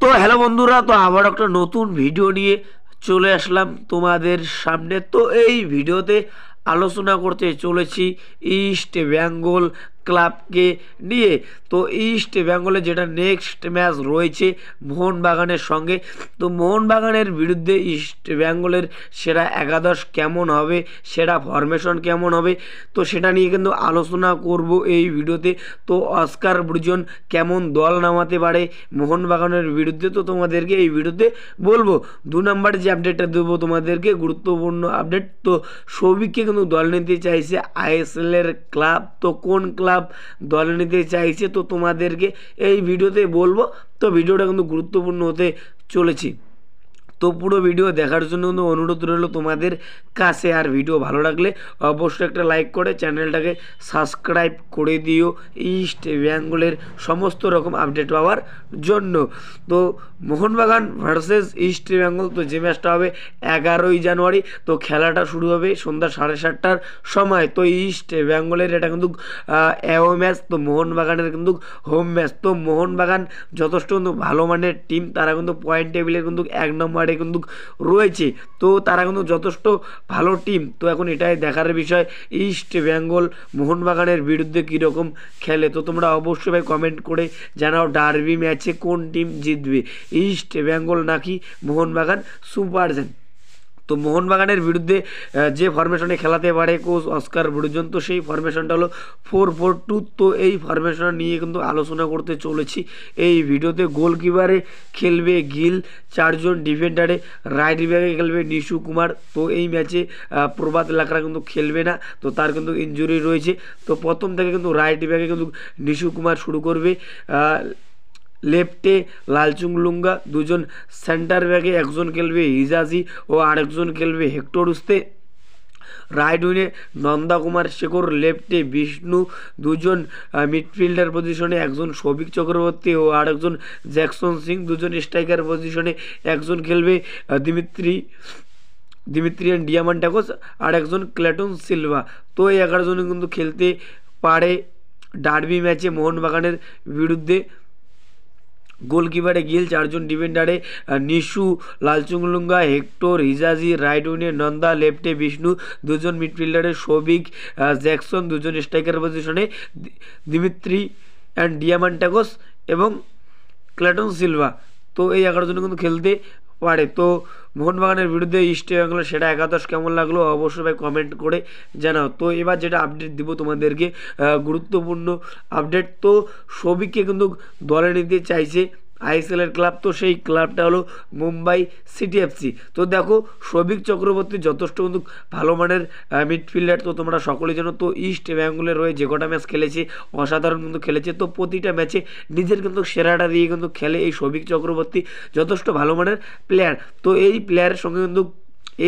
তো হ্যালো বন্ধুরা, তো আবার একটা নতুন ভিডিও নিয়ে চলে আসলাম তোমাদের সামনে। তো এই ভিডিওতে আলোচনা করতে চলেছি ইস্ট বেঙ্গল ক্লাবকে নিয়ে। তো ইস্ট বেঙ্গলে যেটা নেক্সট ম্যাচ রয়েছে মোহনবাগানের সঙ্গে, তো মোহনবাগানের বিরুদ্ধে ইস্ট বেঙ্গলের সেরা একাদশ কেমন হবে, সেরা ফরমেশন কেমন হবে, তো সেটা নিয়ে কিন্তু আলোচনা করব এই ভিডিওতে। তো অস্কার ব্রুজন কেমন দল নামাতে পারে মোহনবাগানের বিরুদ্ধে, তো তোমাদেরকে এই ভিডিওতে বলবো। 2 নম্বর যে আপডেটটা দেবো তোমাদেরকে, গুরুত্বপূর্ণ আপডেট। তো সৌভিককে কিন্তু দল নিতে চাইছে আইএসএল এর ক্লাব। তো কোন ক্লাব দল নিতে চাইছে তো তোমাদেরকে এই ভিডিওতে বলবো। তো ভিডিওটা কিন্তু গুরুত্বপূর্ণ হতে চলেছে, তো পুরো ভিডিও দেখার জন্য কিন্তু অনুরোধ রইল তোমাদের কাছে। আর ভিডিও ভালো লাগলে অবশ্যই একটা লাইক করে চ্যানেলটাকে সাবস্ক্রাইব করে দিও ইস্ট বেঙ্গলের সমস্ত রকম আপডেট পাওয়ার জন্য। তো মোহনবাগান ভার্সেস ইস্ট বেঙ্গল, তো যে ম্যাচটা হবে 11ই জানুয়ারি। তো খেলাটা শুরু হবে সন্ধ্যা 7:30টার সময়। তো ইস্ট বেঙ্গলের এটা কিন্তু অ্যাওয়ে ম্যাচ, তো মোহনবাগানের কিন্তু হোম ম্যাচ। তো মোহনবাগান যথেষ্ট কিন্তু ভালো মানের টিম, তারা কিন্তু পয়েন্ট টেবিলের কিন্তু 1 নম্বরে কিন্তু রয়েছে। তো তারা কিন্তু যথেষ্ট ভালো টিম। তো এখন এটাই দেখার বিষয় ইস্ট বেঙ্গল মোহনবাগানের বিরুদ্ধে কীরকম খেলে। তো তোমরা অবশ্যই ভাই কমেন্ট করে জানাও ডার্বি ম্যাচে কোন টিম জিতবে, ইস্ট বেঙ্গল নাকি মোহনবাগান সুপার জায়ান্ট। তো মোহনবাগানের বিরুদ্ধে যে ফরমেশনে খেলাতে পারে কোচ অস্কার ব্রুজন, তো সেই ফরমেশনটা হলো 4-4-2। তো এই ফরমেশন নিয়ে কিন্তু আলোচনা করতে চলেছি এই ভিডিওতে। গোলকিপারে খেলবে গিল, 4 জন ডিফেন্ডারে, রাইট ব্যাকে খেলবে নিশু কুমার। তো এই ম্যাচে প্রভাত লাকড়া কিন্তু খেলবে না, তো তার কিন্তু ইনজুরি রয়েছে। তো প্রথম থেকে কিন্তু রাইট ব্যাকে কিন্তু নিশু কুমার শুরু করবে, লেফটে লালচুংলুঙ্গা, 2 জন সেন্টার ব্যাকে, একজন খেলবে হিজাজি ও আরেকজন খেলবে হেক্টর উস্তে। রাইট উইনে নন্দা কুমার শেখর, লেফটে বিষ্ণু, 2 জন মিডফিল্ডার পজিশনে, একজন সৌভিক চক্রবর্তী ও আরেকজন জ্যাকসন সিং, 2 জন স্ট্রাইকার পজিশনে, একজন খেলবে দিমিত্রিয়ান ডিয়ামান্টাকোস আর একজন ক্লেটন সিলভা। তো এই 11 জন কিন্তু খেলতে পারে ডার্বি ম্যাচে মোহনবাগানের বিরুদ্ধে। গোলকিপারে গিল, 4 জন ডিফেন্ডারে Nishu, Lalchungnunga, Hector, Hijazi, right উইনে নন্দা, লেফটে বিষ্ণু, 2 জন মিডফিল্ডারে সৌভিক, জ্যাকসন, 2 জন স্ট্রাইকার পজিশনে দিমিত্রি অ্যান্ড ডিয়ামান্টাকোস এবং ক্লেটন সিলভা। তো এই 11 জন কিন্তু খেলতে পারে। তো মোহনবাগানের বিরুদ্ধে ইস্ট বেঙ্গলের সেটা একাদশ কেমন লাগলো অবশ্যই ভাই কমেন্ট করে জানাও। তো এবার যেটা আপডেট দিব তোমাদেরকে, গুরুত্বপূর্ণ আপডেট। তো সৌভিককে কিন্তু দলে নিতে চাইছে আইএসএল এর ক্লাব, তো সেই ক্লাবটা হলো মুম্বাই সিটি এফসি। তো দেখো সৌভিক চক্রবর্তী যথেষ্ট কিন্তু ভালো মানের মিডফিল্ডার, তো তোমরা সকলেই জানো। তো ইস্ট বেঙ্গলের হয়ে যে কটা ম্যাচ খেলেছে অসাধারণ কিন্তু খেলেছে। তো প্রতিটা ম্যাচে নিজের কিন্তু সেরাটা দিয়ে কিন্তু খেলে এই সৌভিক চক্রবর্তী, যথেষ্ট ভালো মানের প্লেয়ার। তো এই প্লেয়ারের সঙ্গে কিন্তু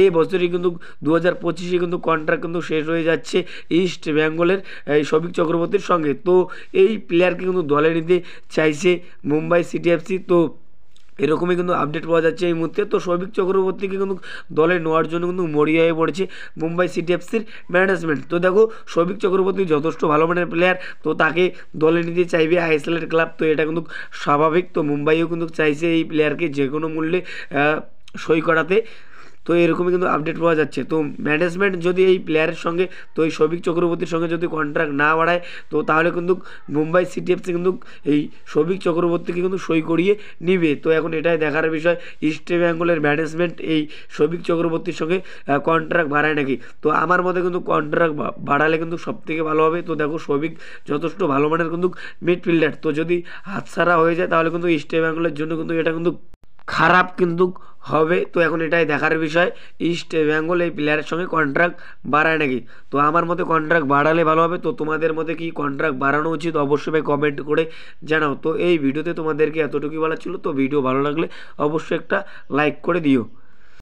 এই বছরই কিন্তু 2025-এ কিন্তু কন্ট্রাক্ট কিন্তু শেষ হয়ে যাচ্ছে ইস্ট বেঙ্গলের এই সৌভিক চক্রবর্তীর সঙ্গে। তো এই প্লেয়ারকে কিন্তু দলে নিতে চাইছে মুম্বাই সিটি এফসি। তো এরকমই কিন্তু আপডেট পাওয়া যাচ্ছে এই মুহূর্তে। তো সৌভিক চক্রবর্তীকে কিন্তু দলে নেওয়ার জন্য কিন্তু মরিয়া হয়ে পড়েছে মুম্বাই সিটি এফসির ম্যানেজমেন্ট। তো দেখো সৌভিক চক্রবর্তী যথেষ্ট ভালো মানের প্লেয়ার, তো তাকে দলে নিতে চাইবে আইএসএল এর ক্লাব। তো এটা কিন্তু স্বাভাবিক। তো মুম্বাইও কিন্তু চাইছে এই প্লেয়ারকে যে কোনো মূল্যে সই করাতে। তো এরকমই কিন্তু আপডেট পাওয়া যাচ্ছে। তো ম্যানেজমেন্ট যদি এই প্লেয়ারের সঙ্গে, তো এই সৌভিক চক্রবর্তীর সঙ্গে যদি কন্ট্রাক্ট না বাড়ায়, তো তাহলে কিন্তু মুম্বাই সিটি এফসি কিন্তু এই সৌভিক চক্রবর্তীকে কিন্তু সই করিয়ে নিবে। তো এখন এটাই দেখার বিষয় ইস্ট বেঙ্গলের ম্যানেজমেন্ট এই সৌভিক চক্রবর্তীর সঙ্গে কন্ট্রাক্ট বাড়ায় নাকি। তো আমার মতে কিন্তু কন্ট্রাক্ট বাড়ালে কিন্তু সবথেকে ভালো হবে। তো দেখো সৌভিক যথেষ্ট ভালো মানের কিন্তু মিডফিল্ডার, তো যদি হাতছাড়া হয়ে যায় তাহলে কিন্তু ইস্ট বেঙ্গলের জন্য কিন্তু এটা কিন্তু খারাপ কিন্তু হবে। তো এখন এটাই দেখার বিষয় ইস্ট বেঙ্গল এই প্লেয়ারের সঙ্গে কন্ট্রাক্ট বাড়ায় নাকি। তো আমার মতে কন্ট্রাক্ট বাড়ালে ভালো হবে। তো তোমাদের মতে কি কন্ট্রাক্ট বাড়ানো উচিত অবশ্যই ভাই কমেন্ট করে জানাও। তো এই ভিডিওতে তোমাদেরকে এতটুকুই বলা ছিল। তো ভিডিও ভালো লাগলে অবশ্যই একটা লাইক করে দিও।